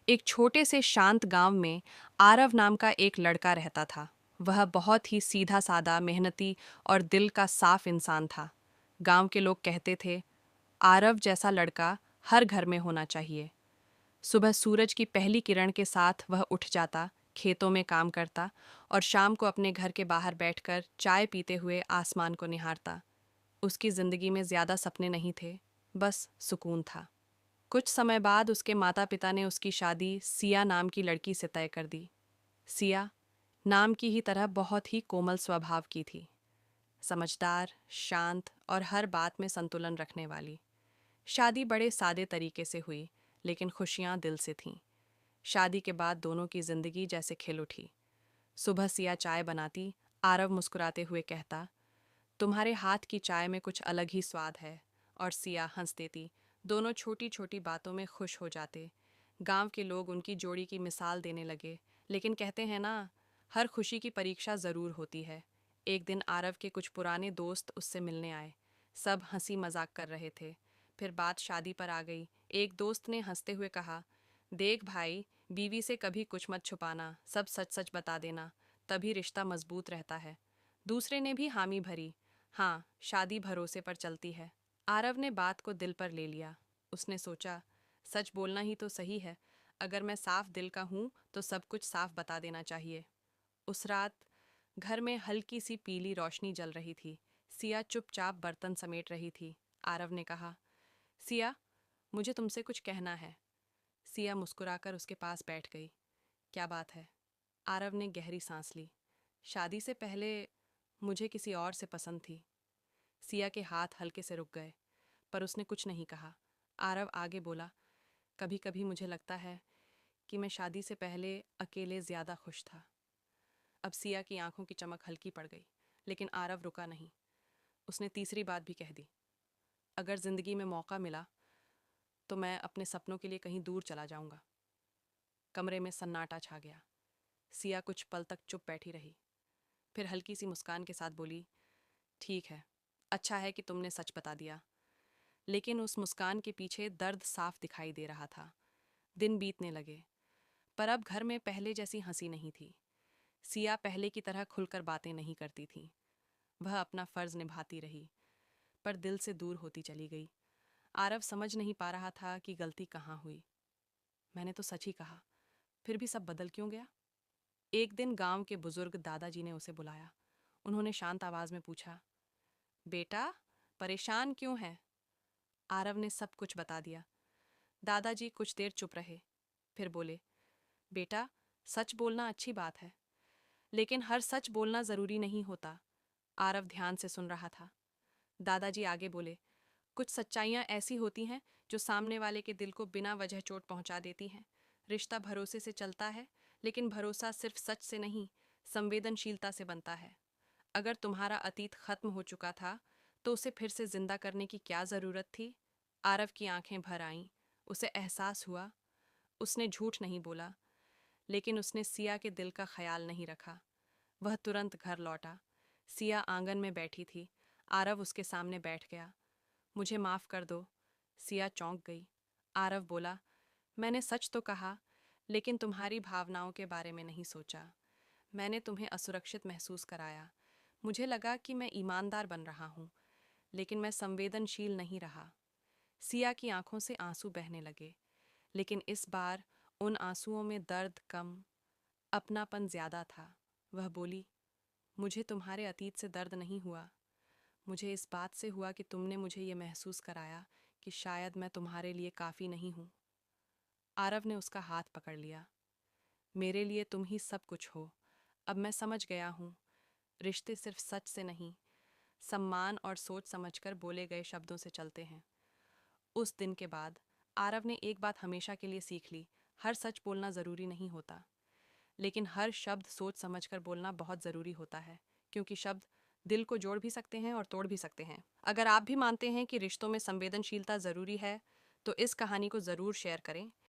एक छोटे से शांत गांव में आरव नाम का एक लड़का रहता था। वह बहुत ही सीधा सादा, मेहनती और दिल का साफ इंसान था। गांव के लोग कहते थे, आरव जैसा लड़का हर घर में होना चाहिए। सुबह सूरज की पहली किरण के साथ वह उठ जाता, खेतों में काम करता और शाम को अपने घर के बाहर बैठकर चाय पीते हुए आसमान को निहारता। उसकी जिंदगी में ज्यादा सपने नहीं थे, बस सुकून था। कुछ समय बाद उसके माता पिता ने उसकी शादी सिया नाम की लड़की से तय कर दी। सिया नाम की ही तरह बहुत ही कोमल स्वभाव की थी, समझदार, शांत और हर बात में संतुलन रखने वाली। शादी बड़े सादे तरीके से हुई, लेकिन खुशियां दिल से थीं। शादी के बाद दोनों की जिंदगी जैसे खिल उठी। सुबह सिया चाय बनाती, आरव मुस्कुराते हुए कहता, तुम्हारे हाथ की चाय में कुछ अलग ही स्वाद है। और सिया हंस देती। दोनों छोटी छोटी बातों में खुश हो जाते। गांव के लोग उनकी जोड़ी की मिसाल देने लगे। लेकिन कहते हैं ना, हर खुशी की परीक्षा ज़रूर होती है। एक दिन आरव के कुछ पुराने दोस्त उससे मिलने आए। सब हंसी मजाक कर रहे थे। फिर बात शादी पर आ गई। एक दोस्त ने हंसते हुए कहा, देख भाई, बीवी से कभी कुछ मत छुपाना, सब सच सच बता देना, तभी रिश्ता मजबूत रहता है। दूसरे ने भी हामी भरी, हाँ, शादी भरोसे पर चलती है। आरव ने बात को दिल पर ले लिया। उसने सोचा, सच बोलना ही तो सही है। अगर मैं साफ दिल का हूं तो सब कुछ साफ बता देना चाहिए। उस रात घर में हल्की सी पीली रोशनी जल रही थी। सिया चुपचाप बर्तन समेट रही थी। आरव ने कहा, सिया, मुझे तुमसे कुछ कहना है। सिया मुस्कुराकर उसके पास बैठ गई। क्या बात है? आरव ने गहरी सांस ली। शादी से पहले मुझे किसी और से पसंद थी। सिया के हाथ हल्के से रुक गए, पर उसने कुछ नहीं कहा। आरव आगे बोला, कभी कभी मुझे लगता है कि मैं शादी से पहले अकेले ज्यादा खुश था। अब सिया की आंखों की चमक हल्की पड़ गई, लेकिन आरव रुका नहीं। उसने तीसरी बात भी कह दी, अगर जिंदगी में मौका मिला तो मैं अपने सपनों के लिए कहीं दूर चला जाऊंगा। कमरे में सन्नाटा छा गया। सिया कुछ पल तक चुप बैठी रही, फिर हल्की सी मुस्कान के साथ बोली, ठीक है, अच्छा है कि तुमने सच बता दिया। लेकिन उस मुस्कान के पीछे दर्द साफ दिखाई दे रहा था। दिन बीतने लगे, पर अब घर में पहले जैसी हंसी नहीं थी। सिया पहले की तरह खुलकर बातें नहीं करती थी। वह अपना फर्ज निभाती रही, पर दिल से दूर होती चली गई। आरव समझ नहीं पा रहा था कि गलती कहाँ हुई। मैंने तो सच ही कहा, फिर भी सब बदल क्यों गया? एक दिन गांव के बुजुर्ग दादाजी ने उसे बुलाया। उन्होंने शांत आवाज में पूछा, बेटा, परेशान क्यों है? आरव ने सब कुछ बता दिया। दादाजी कुछ देर चुप रहे, फिर बोले, बेटा, सच बोलना अच्छी बात है, लेकिन हर सच बोलना जरूरी नहीं होता। आरव ध्यान से सुन रहा था। दादाजी आगे बोले, कुछ सच्चाइयां ऐसी होती हैं जो सामने वाले के दिल को बिना वजह चोट पहुंचा देती हैं। रिश्ता भरोसे से चलता है, लेकिन भरोसा सिर्फ सच से नहीं, संवेदनशीलता से बनता है। अगर तुम्हारा अतीत खत्म हो चुका था, तो उसे फिर से जिंदा करने की क्या जरूरत थी? आरव की आंखें भर आईं। उसे एहसास हुआ, उसने झूठ नहीं बोला, लेकिन उसने सिया के दिल का ख्याल नहीं रखा। वह तुरंत घर लौटा। सिया आंगन में बैठी थी। आरव उसके सामने बैठ गया। मुझे माफ कर दो। सिया चौंक गई। आरव बोला, मैंने सच तो कहा, लेकिन तुम्हारी भावनाओं के बारे में नहीं सोचा। मैंने तुम्हें असुरक्षित महसूस कराया। मुझे लगा कि मैं ईमानदार बन रहा हूँ, लेकिन मैं संवेदनशील नहीं रहा। सिया की आंखों से आंसू बहने लगे, लेकिन इस बार उन आंसुओं में दर्द कम, अपनापन ज्यादा था। वह बोली, मुझे तुम्हारे अतीत से दर्द नहीं हुआ। मुझे इस बात से हुआ कि तुमने मुझे ये महसूस कराया कि शायद मैं तुम्हारे लिए काफ़ी नहीं हूँ। आरव ने उसका हाथ पकड़ लिया। मेरे लिए तुम ही सब कुछ हो। अब मैं समझ गया हूँ, रिश्ते सिर्फ सच से नहीं, सम्मान और सोच समझकर बोले गए शब्दों से चलते हैं। उस दिन के बाद आरव ने एक बात हमेशा के लिए सीख ली, हर सच बोलना ज़रूरी नहीं होता, लेकिन हर शब्द सोच समझकर बोलना बहुत ज़रूरी होता है, क्योंकि शब्द दिल को जोड़ भी सकते हैं और तोड़ भी सकते हैं। अगर आप भी मानते हैं कि रिश्तों में संवेदनशीलता ज़रूरी है, तो इस कहानी को ज़रूर शेयर करें।